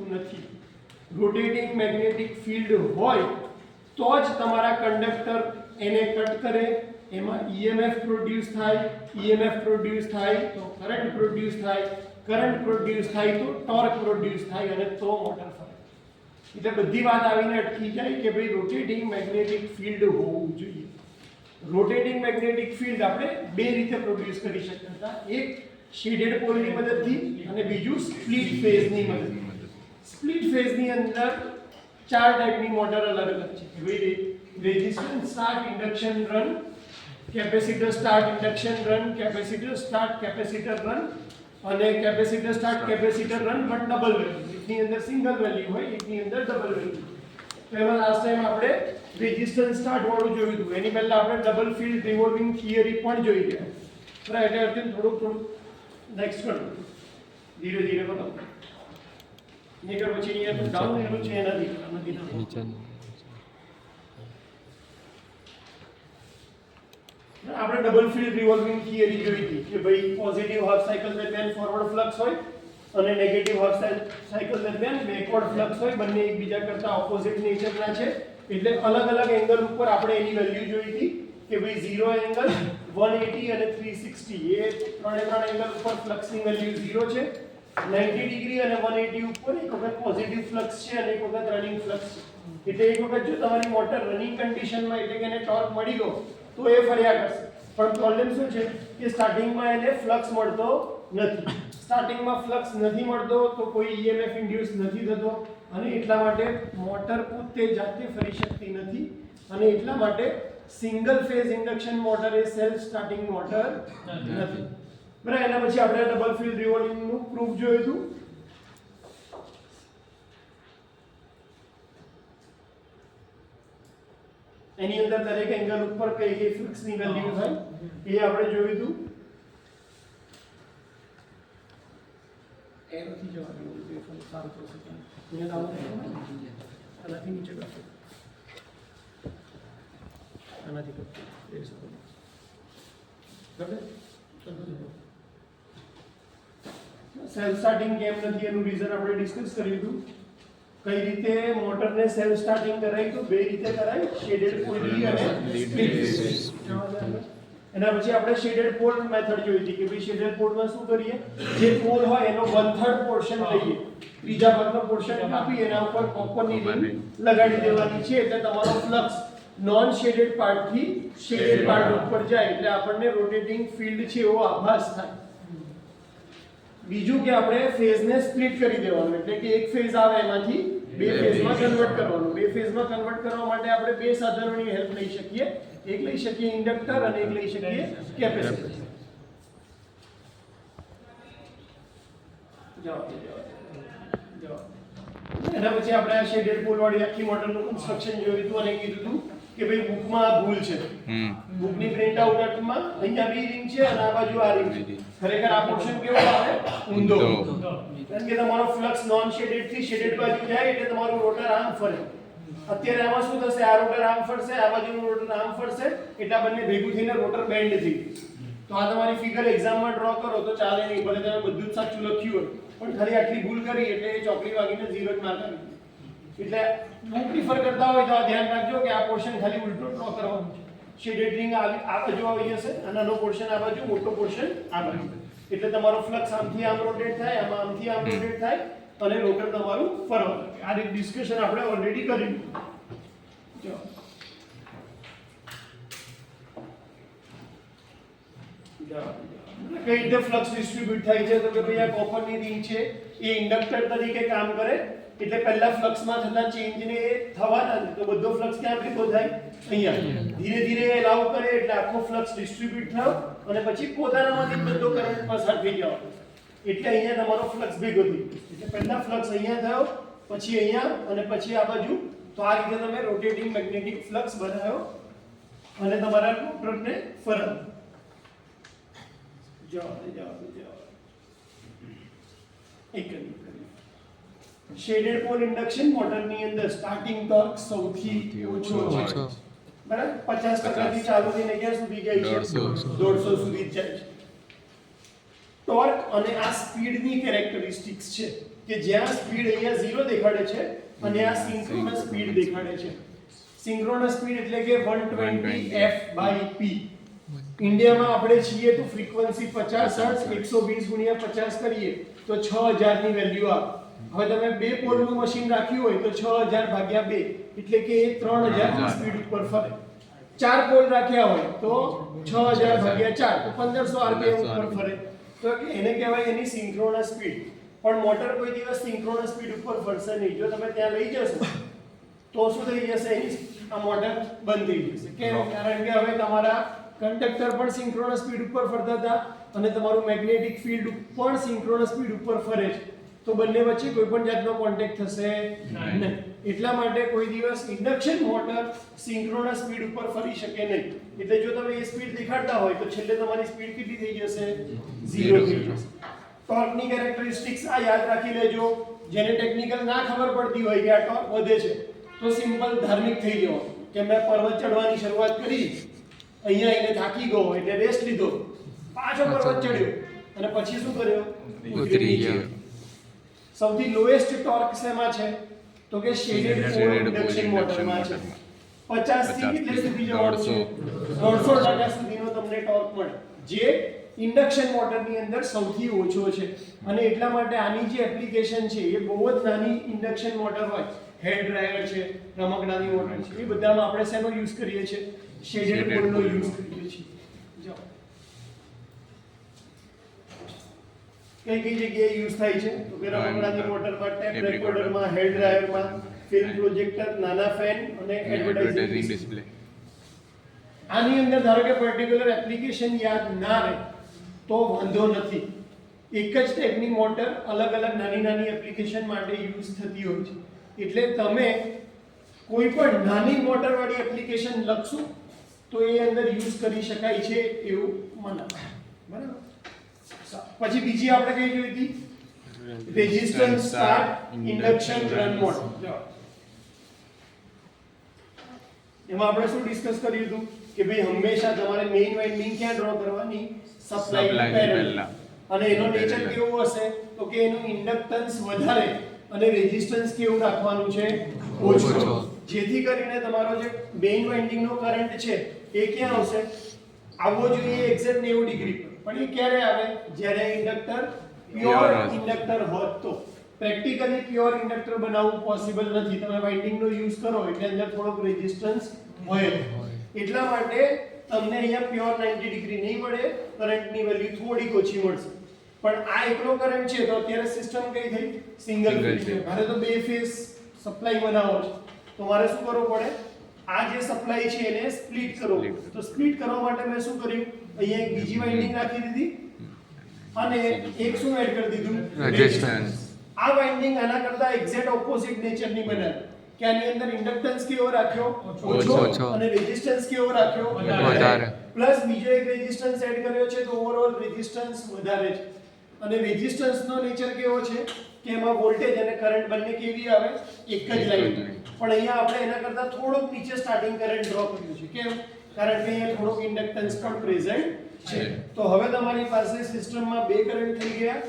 નથી. Rotating magnetic field હોય તો જ તમારા કંડક્ટર એને કટ કરે, એમાં EMF પ્રોડ્યુસ થાય, EMF પ્રોડ્યુસ થાય તો કરંટ પ્રોડ્યુસ થાય, કરંટ પ્રોડ્યુસ થાય તો ટોર્ક પ્રોડ્યુસ થાય અને તો મોટર ફરે. એટલે બધી વાત આવીને અટકી જાય કે ભાઈ રોટેટિંગ મેગ્નેટિક ફિલ્ડ હોવું જોઈએ. રોટેટિંગ મેગ્નેટિક ફિલ્ડ આપણે બે રીતે પ્રોડ્યુસ કરી શકતા હતા, એક શેડેડ પોલની મદદથી અને બીજું સ્પ્લિટ ફેઝની મદદથી. સ્પ્લિટ ફેઝની અંદર ચાર ટાઈપની મોટર અલગ અલગ છે કે ભાઈ resistance start induction run, capacitor start induction run, capacitor start capacitor run અને કેપેસિટર સ્ટાર્ટ કેપેસિટર રન પણ ડબલ વેલ્યુ. એકની અંદર સિંગલ વેલ્યુ હોય, એકની અંદર ડબલ વેલ્યુ. તો એમાં લાસ્ટ ટાઈમ આપણે રેઝિસ્ટન્સ સ્ટાર્ટ વાળું જોયું હતું, એની પહેલા આપણે ડબલ ફિલ્ડ રિવોલ્વિંગ થિયરી પણ જોઈ ગયા. બરાબર, એટલે અર્જુન થોડુંક નેક્સ્ટ કરો, ધીરે ધીરે કરો. નીકળ પછી અહીંયા તો ડાઉન એનું છે એનાથી નીચે આપણે ડબલ ફિલ્ડ રિવોલ્વિંગ થિયરી જોઈ હતી કે ભાઈ પોઝિટિવ હાફ સાયકલ દરમિયાન ફોરવર્ડ ફ્લક્સ હોય અને નેગેટિવ હાફ સાયકલ દરમિયાન બેકવર્ડ ફ્લક્સ હોય. બંને એકબીજા કરતા ઓપોઝિટ નેચરના છે, એટલે અલગ અલગ એંગલ ઉપર આપણે એની વેલ્યુ જોઈ હતી કે ભાઈ 0 એંગલ, 180 અને 360 એ ત્રણે એંગલ ઉપર ફ્લક્સની વેલ્યુ 0 છે. 90 ડિગ્રી અને 180 ઉપર એક વખત પોઝિટિવ ફ્લક્સ છે અને એક વખત રનિંગ ફ્લક્સ છે. એટલે એક વખત જો તમારી મોટર રનિંગ કન્ડિશનમાં એટલે કે એને ટોર્ક મળી ગયો તો એ ફર્યા કરશે. પણ પ્રોબ્લેમ શું છે કે સ્ટાર્ટિંગમાં એને ફ્લક્સ મળતો નથી. સ્ટાર્ટિંગમાં ફ્લક્સ નથી મળતો તો કોઈ EMF ઇન્ડ્યુસ નથી થતો અને એટલા માટે મોટર પોતે જાતે ફરી શકતી નથી અને એટલા માટે સિંગલ ફેઝ ઇન્ડક્શન મોટર એ સેલ્ફ સ્ટાર્ટિંગ મોટર નથી. બરાબર, એના પછી આપણે ડબલ ફિલ્ડ રિવોલ્વિંગનું પ્રૂફ જોયું હતું. એની અંદર દરેક એંગલ ઉપર કઈ કઈ ફ્લક્સની વેલ્યુ હોય એ આપણે જોયું હતું. એનાથી જવાનું પેપર સારું થશે. અહીંયા ડાઉન આનાથી નીચે કરશો, આનાથી કરશો એ શકો. બરાબર, સેલ્ફ સ્ટાર્ટિંગ કેમ નથી એનું રીઝન આપણે ડિસ્કસ કર્યું હતું. કઈ રીતે મોટરને સેલ્ફ સ્ટાર્ટિંગ કરાય તો બે રીતે કરાય, શેડેડ પોલ અને સ્પ્લિટ ફેઝ. એના પછી આપણે શેડેડ પોલ મેથડ જોઈ હતી કે ભાઈ શેડેડ પોલમાં શું કરીએ, જે પોલ હોય એનો 1/3 પોર્શન લઈએ, ત્રીજા ભાગનો પોર્શન કાપી એના ઉપર કોપરની રિંગ લગાડી દેવાની છે એટલે તમારો ફ્લક્સ નોન શેડેડ પાર્ટથી શેડેડ પાર્ટ ઉપર જાય એટલે આપણને રોટેટિંગ ફિલ્ડ છે એવો આભાસ થાય. બીજું કે આપણે ફેઝને સ્પ્લિટ કરી દેવાનું એટલે કે એક ફેઝ આવે એમાંથી બે ફેઝમાં કન્વર્ટ કરવાનું. બે ફેઝમાં કન્વર્ટ કરવા માટે આપણે બે સાધનોની હેલ્પ લઈ શકીએ, એક લઈ શકીએ ઇન્ડક્ટર અને એક લઈ શકીએ કેપેસિટર. એના પછી આપણે આ શેડેડ પોલ વાળી આખી મોટરનું કન્સ્ટ્રક્શન જોયું હતું અને કીધું હતું કે ભાઈ બુકમાં આ ભૂલ છે. બુકની પ્રિન્ટ આઉટમાં અહીંયા બી રિંગ છે અને આ બાજુ આ રિંગ છે. ખરેખર આ પોર્શન કેવો આવે, ઊંધો. કારણ કે તમારો ફ્લક્સ નોન શેડેડ થી શેડેડ બાજુ જાય એટલે તમારું રોટર આમ ફરે. અત્યારે આમાં શું થશે, આ રોટર આમ ફરશે, આ બાજુનું રોટર આમ ફરશે એટલે બંને ભેગું થઈને રોટર બેન્ડ થઈ ગયું. તો આ તમારી ફિગર એક્ઝામમાં ડ્રો કરો તો ચાલે નહીં, ભલે તમે બધું જ સાચું લખ્યું હોય પણ ખાલી આટલી ભૂલ કરી એટલે એ ચોકડી વાગીને 0 જ માર્ક આવી. એટલે હું પ્રિફર કરતા હોય તો આ ધ્યાન રાખજો કે આ પોર્શન ખાલી ઉલટો ડ્રો કરવાનું છે. શેડેડ રિંગ આ બાજુ આવી જશે, આ નાનો પોર્શન આ બાજુ, મોટો પોર્શન આ બાજુ. એટલે તમારો ફ્લક્સ આમથી આમ રોટેટ થાય, આમાં આમથી આમ રોટેટ થાય અને રોટર તમારું ફરવા લાગે. આ એક ડિસ્કશન આપણે ઓલરેડી કર્યું. જો કઈ રીતે ફ્લક્સ ડિસ્ટ્રીબ્યુટ થાય છે તો કે ભાઈ આ કોપરની રિંગ છે એ ઇન્ડક્ટર તરીકે કામ કરે એટલે પહેલા ફ્લક્સમાં થતા ચેન્જને થવાના છે તો બધો ફ્લક્સ ક્યાં ભેગો થાય, અહીંયા. ધીરે ધીરે એલાઉ કરે એટલે આખો ફ્લક્સ ડિસ્ટ્રીબ્યુટ થયો અને પછી પોતાનામાંથી બધો કરંટ પસાર થઈ જવાનો એટલે અહીંયા તમારો ફ્લક્સ ભેગો થઈ ગયો. એટલે પહેલા ફ્લક્સ અહીંયા થયો, પછી અહીંયા અને પછી આ બાજુ. તો આ રીતે તમે રોટેટિંગ મેગ્નેટિક ફ્લક્સ બનાવ્યો અને તમારા રોટરને ફરાવો. શેડેડ પોલ ઇન્ડક્શન મોટરની અંદર સ્ટાર્ટિંગ ટોર્ક સૌથી ઓછો હોય. બરાબર, 50% થી ચાલુ થઈને ક્યાં સુધી જાય છે, 150 સુધી જાય છે. ટોર્ક અને આ સ્પીડની કેરેક્ટરિસ્ટિક્સ છે. કે જ્યાં સ્પીડ અહીંયા 0 દેખાડે છે અને આ સિંક્રોનસ સ્પીડ દેખાડે છે. સિંક્રોનસ સ્પીડ એટલે કે 120 f/p. ઇન્ડિયામાં આપણે છીએ તો ફ્રીક્વન્સી 50 હર્ટ્ઝ 120 × 50 કરીએ તો 6000 ની વેલ્યુ આવે. હવે તમે બે પોલનું મશીન રાખ્યું હોય તો 6000 ભાગ્યા 2 એટલે કે 3000 ની સ્પીડ ઉપર ફરે. ચાર પોલ રાખ્યા હોય તો 6000 ભાગ્યા 4 તો 1500 rpm ઉપર ફરે. તો એને કહેવાય એની સિંક્રોનસ સ્પીડ. પણ મોટર કોઈ દિવસ સિંક્રોનસ સ્પીડ ઉપર ફરશે નહીં. જો તમે ત્યાં લઈ જશો તો શું થઈ જશે, એની આ મોટર બંધ થઈ જશે. કેમ? કારણ કે હવે તમારા કંડક્ટર પણ સિંક્રોનસ સ્પીડ ઉપર ફરતા હતા અને તમારું મેગ્નેટિક ફિલ્ડ પણ સિંક્રોનસ સ્પીડ ઉપર ફરે છે. તો બંને વચ્ચે કોઈ પણ જાતનો કોન્ટેક્ટ થશે નહીં. એટલા માટે કોઈ દિવસ ઇન્ડક્શન મોટર સિંક્રોનસ સ્પીડ ઉપર ફરી શકે નહીં. એટલે જો તમે એ સ્પીડ દેખાડતા હોય તો છેલ્લે તમારી સ્પીડ કેટલી થઈ જશે? 0 થઈ જશે. ટોર્કની કેરેક્ટરિસ્ટિક્સ આ યાદ રાખી લેજો. જેને ટેકનિકલ ના ખબર પડતી હોય કે આ ટોર્ક વધે છે તો સિમ્પલ ધાર્મિક થઈ જાઓ કે મેં પર્વત ચડવાની શરૂઆત કરી, અહીંયા આવીને થાકી ગયો એટલે રેસ્ટ લીધો, પાછો પર્વત ચડ્યો અને પછી શું કર્યો? ઉતરી ગયો. સૌથી લોએસ્ટ ટોર્ક શેમાં છે? તો કે શેડેડ પોલ ઇન્ડક્શન મોટરમાં છે. 50 થી કેટલે સુધી જવાનું છે? 150% સુધીનો તમને ટોર્ક મળે, જે ઇન્ડક્શન મોટરની અંદર સૌથી ઓછો છે. અને એટલા માટે આની જે એપ્લિકેશન છે એ બહુ જ નાની ઇન્ડક્શન મોટર હોય, હેડ ડ્રાયર છે, રમકડાની મોટર છે, એ બધામાં આપણે શેનો યુઝ કરીએ છીએ? શેડેડ પોલનો યુઝ કરીએ છીએ. જાઓ કઈ કઈ જગ્યાએ યુઝ થાય છે? તો કે રમકડાની મોટરમાં, ટેપ રેકોર્ડરમાં, હેડ ડ્રાયરમાં, ફિલ્મ પ્રોજેક્ટર, નાના ફેન અને એડવર્ટાઇઝિંગ ડિસ્પ્લે. આની અંદર ધારો કે પર્ટિક્યુલર એપ્લિકેશન યાદ ના રહે તો વાંધો નથી. એક જ ટાઈપની મોટર અલગ અલગ નાની નાની એપ્લિકેશન માટે યુઝ થતી હોય છે. એટલે તમે કોઈ પણ નાની મોટર વાળી એપ્લિકેશન લખશો તો એ અંદર યુઝ કરી શકાય છે એવું મનાય. બરાબર. પછી બીજી આપણે કઈ જોઈ હતી? Resistance start induction run mode. એમાં આપણે શું ડિસ્કસ કર્યું હતું કે ભાઈ હંમેશા તમારે મેઇન વાઇન્ડિંગ ક્યાં ડ્રો કરવાની? Supply parallel. અને એનો નેચર કેવો હશે? તો કે એનું ઇન્ડક્ટન્સ વધારે અને રેઝિસ્ટન્સ કેવું રાખવાનું છે? ઓછો. જેથી કરીને તમારો જે મેઇન વાઇન્ડિંગ નો કરંટ છે એ ક્યાં આવશે? આવવો જોઈએ એક્ઝેક્ટ 90 ડિગ્રી પર. પણ એ ક્યારે આવે? જ્યારે ઇન્ડક્ટર પ્યોર ઇન્ડક્ટર હોત તો. પ્રેક્ટિકલી પ્યોર ઇન્ડક્ટર બનાવવું પોસિબલ નથી. તમે વાઇન્ડિંગ નો યુઝ કરો એટલે અંદર થોડોક રેઝિસ્ટન્સ હોય. એટલા માટે તમને અહીંયા પ્યોર 90 ડિગ્રી નહીં મળે, કરંટની વેલ્યુ થોડી ઓછી મળશે. પણ આ એકલો કરંટ છે તો અત્યારે સિસ્ટમ કઈ થઈ? સિંગલ ફેઝ છે. મારે તો બે ફેઝ સપ્લાય બનાવવો છે તો મારે શું કરવું પડે? આ જે સપ્લાય છે એને સ્પ્લિટ કરવો. તો સ્પ્લિટ કરવા માટે મેં શું કર્યું? અહીંયા એક બીજી વાઇન્ડિંગ નાખી દીધી અને એક શું એડ કરી દીધું? રેઝિસ્ટન્સ. આ વાઇન્ડિંગ આના કરતા એક્ઝેક્ટ ઓપોઝિટ નેચરની બનાવી કે આની અંદર ઇન્ડક્ટન્સ કેવો રાખ્યો? ઓછો. અને રેઝિસ્ટન્સ કેવો રાખ્યો? વધારે. પ્લસ બીજો એક રેઝિસ્ટન્સ એડ કર્યો છે તો ઓવરઓલ રેઝિસ્ટન્સ વધારે છે. અને રેઝિસ્ટન્સનો નેચર કેવો છે કે એમાં વોલ્ટેજ અને કરંટ બંને કેવી આવે? એક જ લાઈન. પણ અહીંયા આપણે એના કરતા થોડોક નીચે સ્ટાર્ટિંગ કરંટ ડ્રો કર્યું છે. કેમ? કારણ કે અહીંયા થોડોક ઇન્ડક્ટન્સ પણ પ્રેઝન્ટ છે. તો હવે તમારી પાસે સિસ્ટમમાં બે કરંટ થઈ ગયા.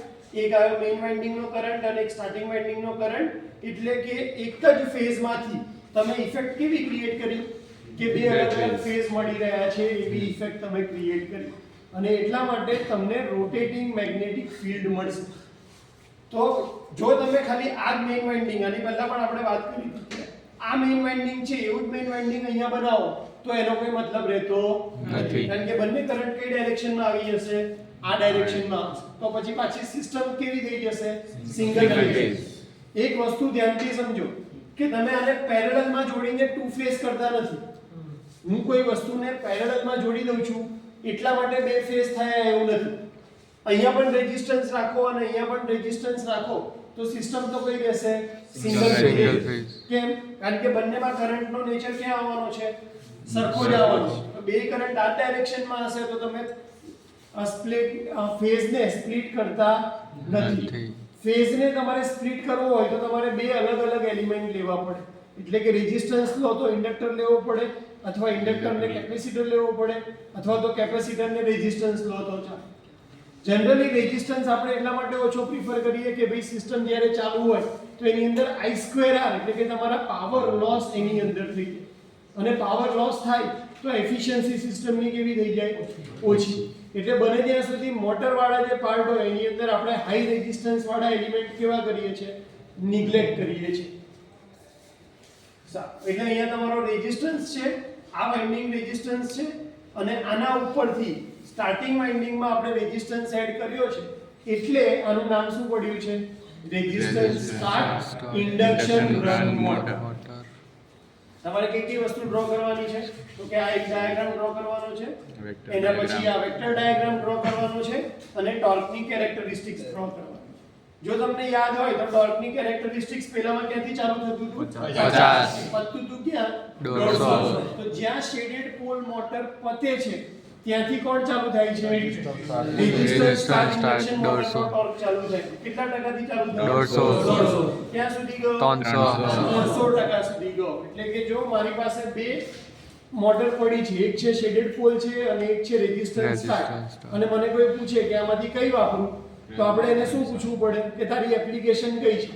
એક આવ્યો મેઇન વાઇન્ડિંગ નો કરંટ અને એક સ્ટાર્ટિંગ વાઇન્ડિંગ નો કરંટ. એટલે કે એક જ ફેઝમાંથી તમે ઇફેક્ટ કેવી ક્રિએટ કરી કે બે અલગ અલગ ફેઝ મળી રહ્યા છે એવી ઇફેક્ટ તમે ક્રિએટ કરી. અને એટલા માટે તમને રોટેટિંગ મેગ્નેટિક ફિલ્ડ મળશે. તો જો તમે ખાલી આ જ મેઇન વાઇન્ડિંગ, આની પહેલા પણ આપણે વાત કરી હતી, આ મેઇન વાઇન્ડિંગ છે એવું જ મેઇન વાઇન્ડિંગ અહીંયા બનાવો તો એનો કોઈ મતલબ રહેતો નથી. કારણ કે બંને કરંટ કઈ ડાયરેક્શનમાં આવી જશે? આ ડાયરેક્શનમાં આવશે. તો પછી પાછી સિસ્ટમ કેવી થઈ જશે? Single phase. એક વસ્તુ ધ્યાનથી સમજો કે તમે આને પેરેલલમાં જોડીને ટુ ફેઝ કરતા નથી. હું કોઈ વસ્તુને પેરેલલમાં જોડી દઉં છું એટલા માટે બે ફેઝ થયા એવું નથી. અહીંયા પણ રેઝિસ્ટન્સ રાખો અને અહીંયા પણ રેઝિસ્ટન્સ રાખો તો સિસ્ટમ તો કઈ રહેશે? Single phase. કેમ? કારણ કે બંનેમાં કરંટનો નેચર ક્યાં આવવાનો છે? સરખો જ આવવાનો. તો બે કરંટ આ ડાયરેક્શનમાં હશે તો તમે ફેઝને સ્પ્લિટ કરતા નથી. ફેઝને તમારે સ્પ્લિટ કરવો હોય તો તમારે બે અલગ અલગ એલિમેન્ટ લેવા પડે. એટલે કે રેઝિસ્ટન્સ લો તો ઇન્ડક્ટર લેવો પડે, અથવા ઇન્ડક્ટરને કેપેસિટર લેવો પડે, અથવા તો કેપેસિટરને રેઝિસ્ટન્સ લો તો ચાલે. જનરલી રેઝિસ્ટન્સ આપણે એટલા માટે ઓછો પ્રિફર કરીએ કે ભાઈ સિસ્ટમ જ્યારે ચાલુ હોય તો એની અંદર I²R એટલે કે તમારા પાવર લોસ એની અંદર થઈ જાય અને પાવર લોસ થાય તો એફિશિયન્સી સિસ્ટમની કેવી થઈ જાય ઓછી એટલે બને ત્યાં સુધી મોટર વાળા જે પાર્ટ હોય એની અંદર આપણે હાઈ રેઝિસ્ટન્સ વાળા એલિમેન્ટ કેવા કરીએ છીએ નિગ્લેક્ટ કરીએ છીએ એટલે અહીંયા તમારો રેઝિસ્ટન્સ છે આ વાઇન્ડિંગ રેઝિસ્ટન્સ છે અને આના ઉપરથી સ્ટાર્ટિંગ વાઇન્ડિંગમાં આપણે રેઝિસ્ટન્સ એડ કર્યો છે એટલે આનું નામ શું પડ્યું છે resistance start induction run motor તમારે કઈ વસ્તુ ડ્રો કરવાની છે તો કે આ એક ડાયાગ્રામ ડ્રો કરવાનો છે એના પછી આ વેક્ટર ડાયાગ્રામ ડ્રો કરવાનો છે અને ટોર્કની કેરેક્ટરિસ્ટિક્સ ડ્રો કરવાની જો તમને યાદ હોય તો ટોર્કની કેરેક્ટરિસ્ટિક્સ પહેલામાં ક્યાંથી ચાલુ થતું હતું 50 પતતું હતું ક્યાં 150 તો જ્યાં શેડેડ પોલ મોટર પતે છે ત્યાંથી કોણ ચાલુ થાય છે resistance start induction motor torque ચાલુ થાય કેટલા ટકાથી ચાલુ થાય 150 ક્યાં સુધી ગયો 300% સુધી ગયો એટલે કે જો મારી પાસે બે મોટર પડી છે એક છે શેડેડ પોલ છે અને એક છે રેઝિસ્ટન્સ સ્ટાર્ટ અને મને કોઈ પૂછે કે આમાંથી કઈ વાપરું તો આપણે એને શું પૂછવું પડે કે તારી એપ્લિકેશન કઈ છે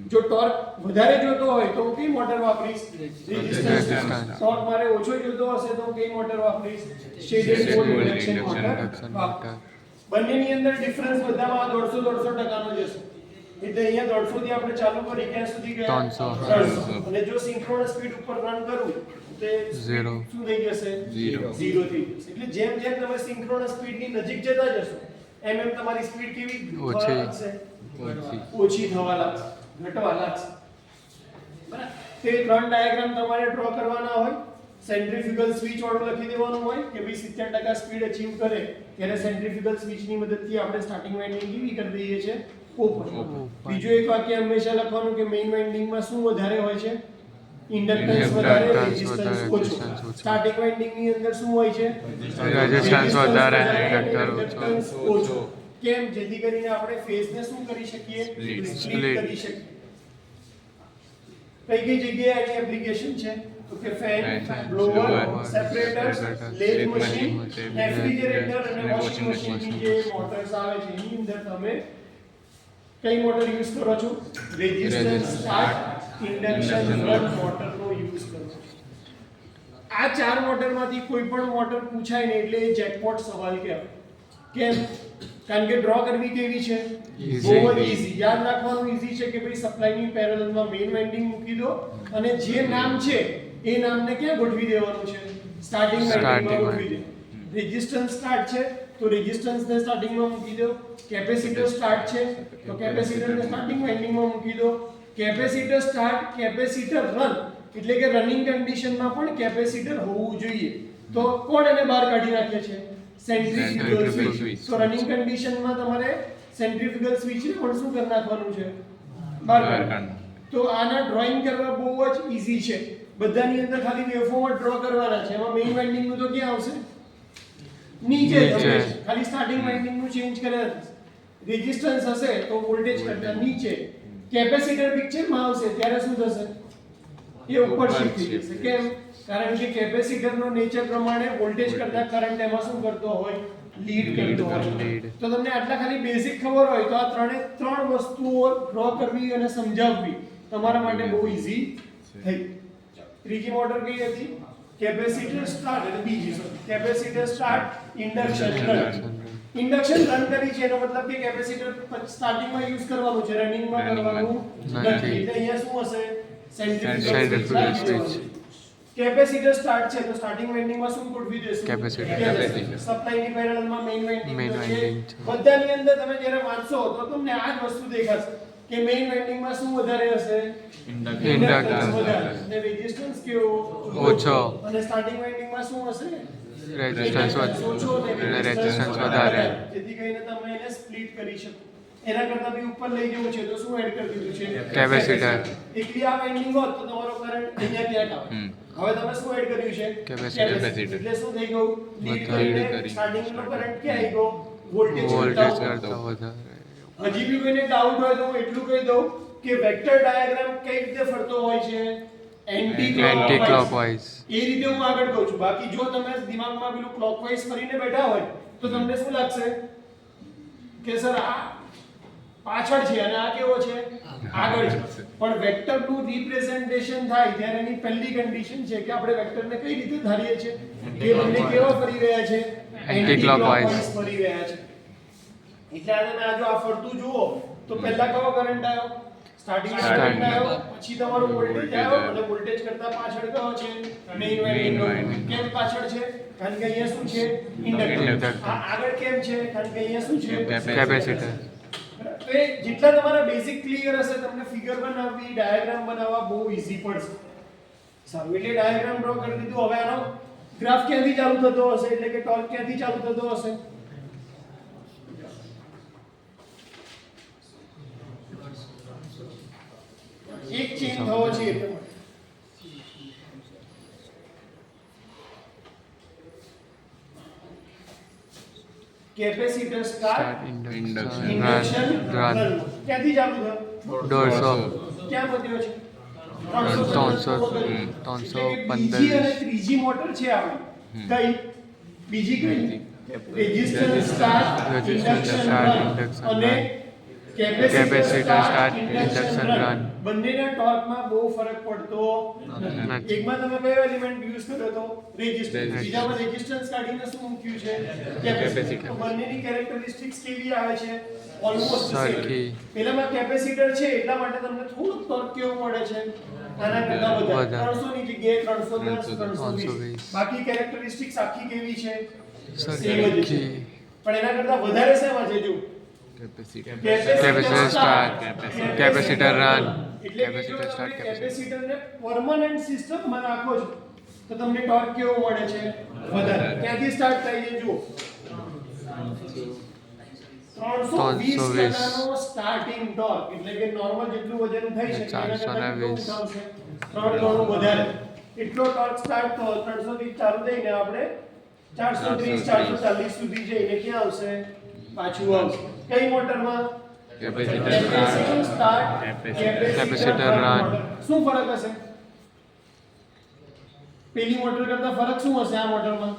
જો ટોર્ક વધારે જોતો હોય તો હું કઈ મોટર વાપરીશ રેઝિસ્ટન્સ ટોર્ક મારે ઓછો જોતો હશે તો હું કઈ મોટર વાપરીશ શેડેડ પોલ ઇન્ડક્શન મોટર બંનેની અંદર ડિફરન્સ બધામાં 150% નો જશે એટલે અહીંયા 150 થી આપણે ચાલુ કરી ક્યાં સુધી ગયા 300 અને જો સિંક્રોનસ સ્પીડ ઉપર રન કરું તે 0 શું થઈ જશે 0 થઈ જશે એટલે જેમ જેમ તમે સિંક્રોનસ સ્પીડની નજીક જતા જશો એમ તમારી સ્પીડ કેવી ઓછી થવા લાગશે ઘટવા લાગશે બરાબર તે ત્રણ ડાયાગ્રામ તમારે ડ્રો કરવાના હોય સેન્ટ્રીફ્યુગલ સ્વિચ વાળું લખી દેવાનું હોય કે ભાઈ 70% સ્પીડ અચીવ કરે ત્યારે સેન્ટ્રીફ્યુગલ સ્વિચની મદદથી આપણે સ્ટાર્ટિંગ વાઇન્ડિંગ કેવી કરી દઈએ છીએ ઓપન બીજું એક વાક્ય હંમેશા લખવાનું કે મેઇન વાઇન્ડિંગમાં શું વધારે હોય છે ઇન્ડક્ટન્સ વધારે રેઝિસ્ટન્સ ઓછો સ્ટાર્ટિંગ વાઇન્ડિંગ ની અંદર શું હોય છે રેઝિસ્ટન્સ વધારે ઇન્ડક્ટન્સ ઓછો કેમ જેથી કરીને આપણે ફેઝ ને શું કરી શકીએ સ્પ્લિટ કરી શકીએ કઈ જગ્યાએ આની એપ્લિકેશન છે તો કે fan blower separators lathe machine refrigerator અને વોશિંગ મશીનની જે મોટર્સ આવે છે એની અંદર તમે કઈ મોટર યુઝ કરો છો રેઝિસ્ટન્સ સ્ટાર્ટ ઇન્ડક્શન રન મોટરનો યુઝ કરો આ ચાર મોટરમાંથી કોઈ પણ મોટર પૂછાય ને એટલે એ જેકપોટ સવાલ કહેવાય કેમ કારણ કે ડ્રો કરવી કેવી છે બહુ જ ઈઝી યાદ રાખવાનું ઈઝી છે કે ભાઈ સપ્લાયની પેરેલલમાં મેઇન વાઇન્ડિંગ મૂકી દો અને જે નામ છે એ નામને ક્યાં ગોઠવી દેવાનું છે સ્ટાર્ટિંગ વાઇન્ડિંગમાં ગોઠવી દે રેઝિસ્ટન્સ સ્ટાર્ટ છે તો રેઝિસ્ટન્સને સ્ટાર્ટિંગમાં મૂકી દો કેપેસિટર સ્ટાર્ટ છે તો કેપેસિટરને સ્ટાર્ટિંગ વાઇન્ડિંગમાં મૂકી દો કેપેસિટર સ્ટાર્ટ કેપેસિટર રન એટલે કે રનિંગ કન્ડિશનમાં પણ કેપેસિટર હોવું જોઈએ તો કોણ એને બહાર કાઢી નાખે છે સેન્ટ્રીફ્યુગલ સ્વિચ તો રનિંગ કન્ડિશનમાં તમારે સેન્ટ્રીફ્યુગલ સ્વિચને પણ શું કરી નાખવાનું છે બહાર કાઢવાનું તો આના ડ્રોઈંગ કરવા બહુ જ ઈઝી છે બધાની અંદર ખાલી વેવફોર્મ ડ્રો કરવાના છે એમાં મેઇન વાઇન્ડિંગ નું તો ક્યાં આવશે નીચે ખાલી સ્ટાર્ટિંગ વાઇન્ડિંગ નું ચેન્જ કરે રેઝિસ્ટન્સ હશે તો વોલ્ટેજ કરતા નીચે કેપેસિટર પિક્ચરમાં આવશે ત્યારે શું થશે એ ઉપર શિફ્ટ થઈ જશે કેમ કારણ કે કેપેસિટરનો નેચર પ્રમાણે વોલ્ટેજ કરતા કરંટ એમાં શું કરતો હોય લીડ કરતો હોય તો તમને આટલા ખાલી બેઝિક ખબર હોય તો આ ત્રણ વસ્તુઓ ડ્રો કરવી અને સમજાવવી તમારા માટે બહુ ઈઝી થઈ ત્રીજી મોટર કઈ હતી કેપેસિટર સ્ટાર્ટ અને બીજી capacitor start induction run induction run કરી છે એનો મતલબ કે કેપેસિટર સ્ટાર્ટિંગમાં યુઝ કરવાનું છે રનિંગમાં કરવાનું નથી એટલે અહીંયા શું હશે સેન્ટ્રીફ્યુગલ સ્વિચ કેપેસિટર સ્ટાર્ટ છે તો સ્ટાર્ટિંગ વાઇન્ડિંગમાં શું ગોઠવી દેશું કેપેસિટર સપ્લાયની પેરેલલમાં મેઇન વાઇન્ડિંગ છે બધાની અંદર તમે જ્યારે વાંચશો તો તમને આ જ વસ્તુ દેખાશે કે મેઇન વાઇન્ડિંગમાં શું વધારે હશે ઇન્ડક્ટન્સ વધારે અને રેઝિસ્ટન્સ કેવો ઓછો અને સ્ટાર્ટિંગ વાઇન્ડિંગમાં શું હશે રેઝિસ્ટન્સ ઓછો અને રેઝિસ્ટન્સ વધારે જેથી કરીને તમે એને સ્પ્લિટ કરી શકો એના કરતા બી ઉપર લઈ જવું છે તો શું એડ કરી દીધું છે કેપેસિટર એકલી આ વાઇન્ડિંગ હોત તો તમારો કરંટ અહીંયા ક્યાંક આવે હવે તમે શું એડ કર્યું છે કેપેસિટર એટલે શું થઈ ગયું લીડ કરીને સ્ટાર્ટિંગનો કરંટ ક્યાં આવી ગયો વોલ્ટેજ કરતા વધારે હજી બી કોઈને ડાઉટ હોય તો હું એટલું કહી દઉં કે વેક્ટર ડાયાગ્રામ કઈ રીતે ફરતો હોય છે એન્ટી ક્લોકવાઇઝ એ રીતે હું આગળ કહું છું બાકી જો તમે દિમાગમાં પેલું ક્લોકવાઇઝ ફરીને બેઠા હોય તો તમને શું લાગશે કે સર આ પાછળ છે અને આ કેવો છે આગળ છે, પણ વેક્ટરનું રિપ્રેઝન્ટેશન થાય ત્યારે એની પહેલી કન્ડિશન છે કે આપણે વેક્ટરને કઈ રીતે ધારીએ છીએ કે બંને કેવા ફરી રહ્યા છે એન્ટી-ક્લોકવાઇઝ ફરી રહ્યા છે. એટલે આ તમે આ જો આ ફરતું જુઓ તો પહેલા કયો કરંટ આવ્યો સ્ટાર્ટિંગમાં કરંટ આવ્યો, પછી તમારો વોલ્ટેજ આવ્યો અને વોલ્ટેજ કરતા પાછળ કયો છે મેઇન વાઇન્ડિંગ. કેમ પાછળ છે? કારણ કે અહીંયા શું છે ઇન્ડક્ટર. આગળ કેમ છે? કારણ કે અહીંયા શું છે કેપેસિટર. તો એ જેટલા તમારા બેઝિક ક્લિયર હશે તમને ફિગર બનાવવી ડાયાગ્રામ બનાવવા બહુ ઈઝી પડશે. સારું, એટલે ડાયાગ્રામ ડ્રો કરી દીધું. હવે આનો ગ્રાફ ક્યાંથી ચાલુ થતો હશે એટલે કે ટોર્ક ક્યાંથી ચાલુ થતો હશે? એક ચેન થવો છે એટલે capacitor start induction induction run ક્યાંથી ચાલુ થયો? 150 ક્યાં પહોંચ્યો છે? 315 બીજી અને ત્રીજી મોટર છે આપણી કઈ બીજી કઈ રેઝિસ્ટન્સ સ્ટાર્ટ ઇન્ડક્શન અને કેપેસિટર સ્ટાર્ટ ઇન્ડક્શન રન. બંનેના ટોર્કમાં બહુ ફરક પડતો નથી. એકમાં તમે કયો એલિમેન્ટ યુઝ કર્યો તો રેઝિસ્ટન્સ, બીજામાં રેઝિસ્ટન્સ કાઢીને શું મૂક્યું છે કેપેસિટર. બંનેની કેરેક્ટરિસ્ટિક્સ કેવી આવે છે ઓલમોસ્ટ સેમ. પહેલામાં કેપેસિટર છે એટલા માટે તમને થોડું ટોર્ક કેવું મળે છે આના કરતા વધારે 300 ની જગ્યાએ 310 320. બાકી કેરેક્ટરિસ્ટિક્સ આખી કેવી છે સેમ જ છે, પણ એના કરતા વધારે શેમાં છે જો capacitor start capacitor run capacitor start કેપેસિટરને પરમાનન્ટ સિસ્ટમમાં રાખો છો તો તમને ટોર્ક કેવો મળે છે વધારે. ક્યાંથી સ્ટાર્ટ થાય છે જુઓ 320 નો સ્ટાર્ટિંગ ટોર્ક એટલે કે નોર્મલ જેટલું વજન થઈ શકે એના કરતા કેટલું ઉઠાવશે 3 ગણું વધારે. એટલો ટોર્ક સ્ટાર્ટ તો 300 થી ચાલુ થઈને આપણે 430 440 સુધી જઈને ક્યાં આવશે પાછું આવશે કઈ મોટરમાં કેપેસિટર સ્ટાર્ટ કેપેસિટર રન. શું ફરક હશે પેલી મોટર કરતા ફરક શું હશે આ મોટરમાં?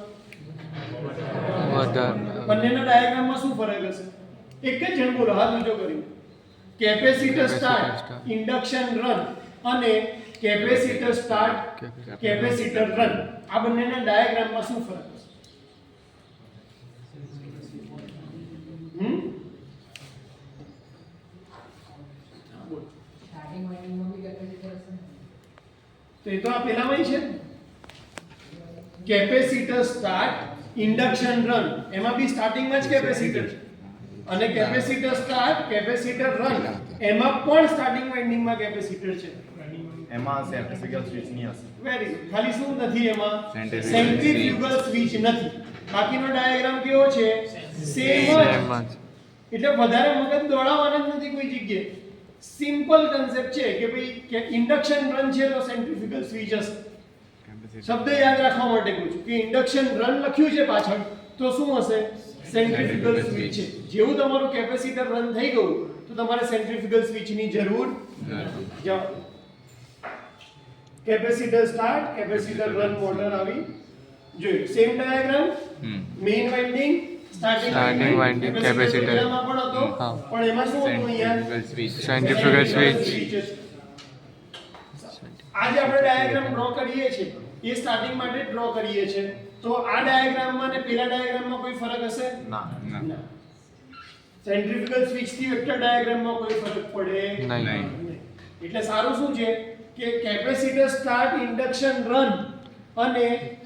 વધારે બંનેના ડાયાગ્રામમાં શું ફરક હશે? એક જ જણ બોલો હાથ ઊંચો કરીને. કેપેસિટર સ્ટાર્ટ ઇન્ડક્શન રન અને કેપેસિટર સ્ટાર્ટ કેપેસિટર રન આ બંનેના ડાયાગ્રામમાં શું ફરક હશે? તો એ તો આ પહેલામાં છે કેપેસિટર સ્ટાર્ટ ઇન્ડક્શન રન એમાં બી સ્ટાર્ટિંગમાં જ કેપેસિટર છે અને કેપેસિટર સ્ટાર્ટ કેપેસિટર રન એમાં પણ સ્ટાર્ટિંગ વાઇન્ડિંગમાં કેપેસિટર છે. એમાં સેન્ટ્રીફ્યુગલ સ્વિચ નહીં હશે. Very good. ખાલી શું નથી એમાં સેન્ટ્રીફ્યુગલ સ્વિચ નથી. બાકીનો ડાયાગ્રામ કેવો છે સેમ જ. એટલે વધારે મગજ દોડાવવાના જ નથી કોઈ જગ્યાએ. સિમ્પલ કન્સેપ્ટ છે કે ભાઈ કે ઇન્ડક્શન રન છે તો સેન્ટ્રીફ્યુગલ સ્વિચ હશે. શબ્દ યાદ રાખવા માટે કહું છું કે ઇન્ડક્શન રન લખ્યું છે પાછળ તો શું હશે સેન્ટ્રીફ્યુગલ સ્વિચ છે. જેવું તમારું કેપેસિટર રન થઈ ગયું તો તમારે સેન્ટ્રીફ્યુગલ સ્વિચની જરૂર નથી. Capacitor start capacitor run motor આવી જોયું. Same diagram main winding starting winding capacitor માં પણ હતો પણ એમાં શું હતું અહીંયા સેન્ટ્રીફ્યુગલ સ્વિચ. આજે આપણે ડાયાગ્રામ ડ્રો કરીએ છીએ એ સ્ટાર્ટિંગ માટે ડ્રો કરીએ છીએ તો આ ડાયાગ્રામમાં ને પેલા ડાયાગ્રામમાં કોઈ ફરક હશે? ના. સેન્ટ્રીફ્યુગલ સ્વિચ થી વેક્ટર ડાયાગ્રામમાં કોઈ ફરક પડે નહીં. એટલે સારું શું છે કે કેપેસિટર સ્ટાર્ટ ઇન્ડક્શન રન અને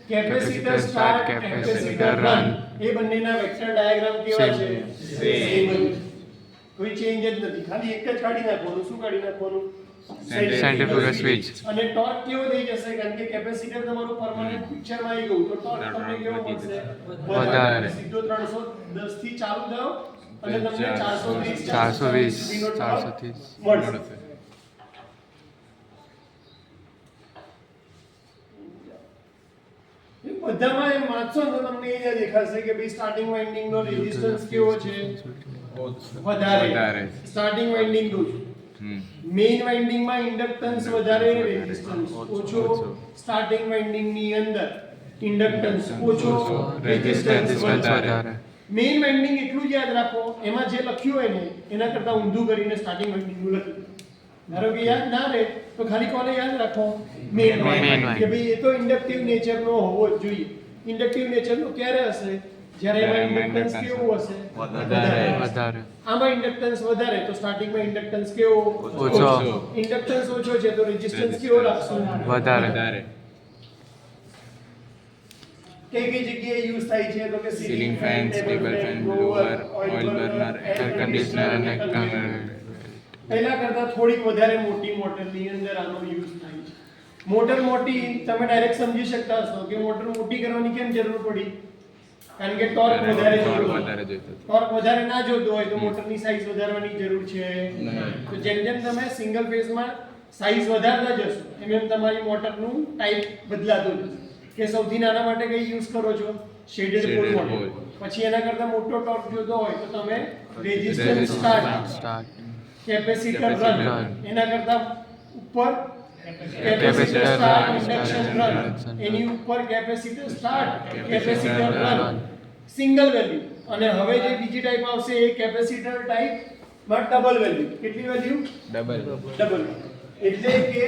કેપેસિટર સ્ટાર્ટ કેપેસિટર રન એ બંનેના વેક્ટર ડાયાગ્રામ કેવા છે સેમ. કોઈ ચેન્જ જ નથી. ખાલી એક જ કાઢી નાખવાનું. શું કાઢી નાખવાનું? Centrifugal switch. અને ટોર્ક કેવો થઈ જશે કારણ કે કેપેસિટર તમારું પરમાનન્ટ પિક્ચરમાં આવી ગયું તો ટોર્ક તમને કેવો મળશે વધારે. સીધો 310 થી ચાલુ થયો અને તમને 420 430 મળશે. બધામાં એમ વાંચો તો તમને એ જ દેખાશે કે ભાઈ સ્ટાર્ટિંગ વાઇન્ડિંગ નો રેઝિસ્ટન્સ કેવો છે વધારે. સ્ટાર્ટિંગ વાઇન્ડિંગ નું મેઇન વાઇન્ડિંગ માં ઇન્ડક્ટન્સ વધારે રેઝિસ્ટન્સ ઓછો. સ્ટાર્ટિંગ વાઇન્ડિંગ ની અંદર ઇન્ડક્ટન્સ ઓછો રેઝિસ્ટન્સ વધારે. મેઇન વાઇન્ડિંગ એટલું જ યાદ રાખો, એમાં જે લખ્યું હોય ને એના કરતાં ઊંધું કરીને સ્ટાર્ટિંગ વાઇન્ડિંગનું લખી દો. ધારો કે યાદ ના રહે તો ખાલી કોને યાદ રાખો? Main Main winding. wind. કે ભાઈ એ તો ઇન્ડક્ટિવ નેચરનો હોવો જ જોઈએ. ઇન્ડક્ટિવ નેચરનો ક્યારે હશે? જ્યારે એમાં ઇન્ડક્ટન્સ કેવું હશે? વધારે. વધારે. આમાં ઇન્ડક્ટન્સ વધારે તો સ્ટાર્ટિંગમાં ઇન્ડક્ટન્સ કેવો? ઓછો. ઇન્ડક્ટન્સ ઓછો છે તો રેઝિસ્ટન્સ કેવો રાખશું? વધારે. કઈ કઈ જગ્યાએ યુઝ થાય છે? તો કે Ceiling fan, stable fan, blower, oil burner, air conditioner અને પહેલા કરતા થોડીક વધારે મોટી મોટરની અંદર આનો યુઝ થાય છે. મોટર મોટી તમે ડાયરેક્ટ સમજી શકતા હશો કે મોટર મોટી કરવાની કેમ જરૂર પડી? કારણ કે ટોર્ક વધારે torque જોઈતો. વધારે જોઈતો. ટોર્ક વધારે ના જોતો હોય તો મોટરની સાઈઝ વધારવાની જરૂર છે. તો જેમ જેમ તમે સિંગલ ફેઝમાં સાઈઝ વધારતા જશો એમ એમ તમારી મોટરનું ટાઈપ બદલાતું જશે. કે સૌથી નાના માટે કઈ યુઝ કરો છો? Shaded pole Shaded motor. pole. પછી એના કરતા મોટો ટોર્ક જોતો હોય તો તમે resistance start, start. Capacitor Capacitor run, run. એના કરતા ઉપર capacitor Capacitor start, run, induction start, run, induction એની ઉપર capacitor start, capacitor Capacitor run, run. Single value. અને હવે જે બીજી ટાઈપ આવશે એ કેપેસિટર ટાઈપ માં ડબલ વેલ્યુ. કેટલી વેલ્યુ? ડબલ. ડબલ. એટલે કે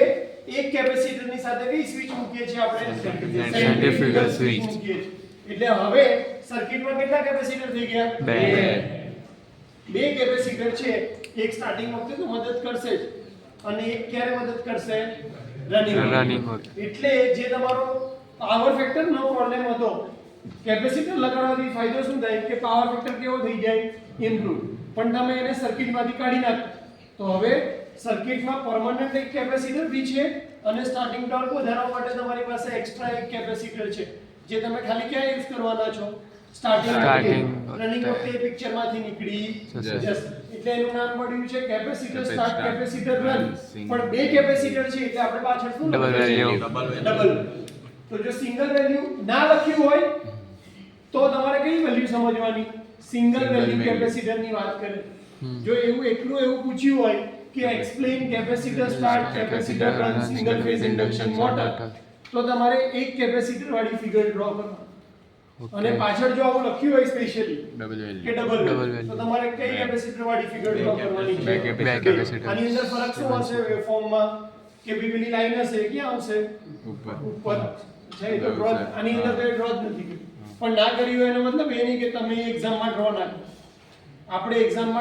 એક કેપેસિટરની સાથે કઈ સ્વિચ મૂકીએ છીએ આપણે? Centrifugal switch. મૂકીએ છીએ. એટલે હવે સર્કિટમાં કેટલા કેપેસિટર થઈ ગયા? બે. બે કેપેસિટર છે. એક સ્ટાર્ટિંગ વખતે તો મદદ કરશે જ અને એક ક્યારે મદદ કરશે? રનિંગ Running વખતે. એટલે જે તમારો પાવર ફેક્ટર નો પ્રોબ્લેમ હતો, કેપેસિટર લગાડવાથી ફાયદો શું થાય કે પાવર ફેક્ટર કેવો થઈ જાય? ઇમ્પ્રૂવ. પણ તમે એને સર્કિટમાંથી કાઢી નાખો તો હવે સર્કિટમાં પરમનન્ટ એક કેપેસિટર બી છે અને સ્ટાર્ટિંગ ટોર્ક વધારવા માટે તમારી પાસે એક્સ્ટ્રા એક કેપેસિટર છે જે તમે ખાલી ક્યાં યુઝ કરવાના છો? Starting રનિંગ વખતે એ પિક્ચરમાંથી નીકળી જશે. જશે. એટલે એનું નામ પડ્યું છે capacitor start, Start, capacitor run. single. પણ બે કેપેસિટર છે એટલે આપણે પાછળ શું Double લખ્યું છે? value. ડબલ. તો જો સિંગલ વેલ્યુ ના લખ્યું હોય તો તમારે કઈ વેલ્યુ સમજવાની? Single value value. કેપેસિટરની વાત કરે. જો એવું પૂછ્યું હોય કે explain capacitor start, capacitor run, single phase induction motor, તો તમારે એક કેપેસિટર વાળી ફિગર ડ્રો કરવાની. અને પાછળ જો આવું લખ્યું હોય સ્પેશિયલી ડબલ કે વેલ્યુ. ડબલ Double વેલ્યુ, તો value. તમારે કઈ કેપેસિટર વાળી ફિગર ડ્રો કરવાની બે છે? બે કેપેસિટર. આની અંદર ફરક શું હશે વેવફોર્મમાં? કે પેલી લાઈન હશે ક્યાં આવશે? ઉપર. ઉપર છે. તો ડ્રો આની અંદર તો ડ્રો જ નથી કર્યું. પણ ના કર્યું એનો મતલબ એ નહીં કે તમે એક્ઝામમાં ડ્રો ના કરો. આપણે એક્ઝામમાં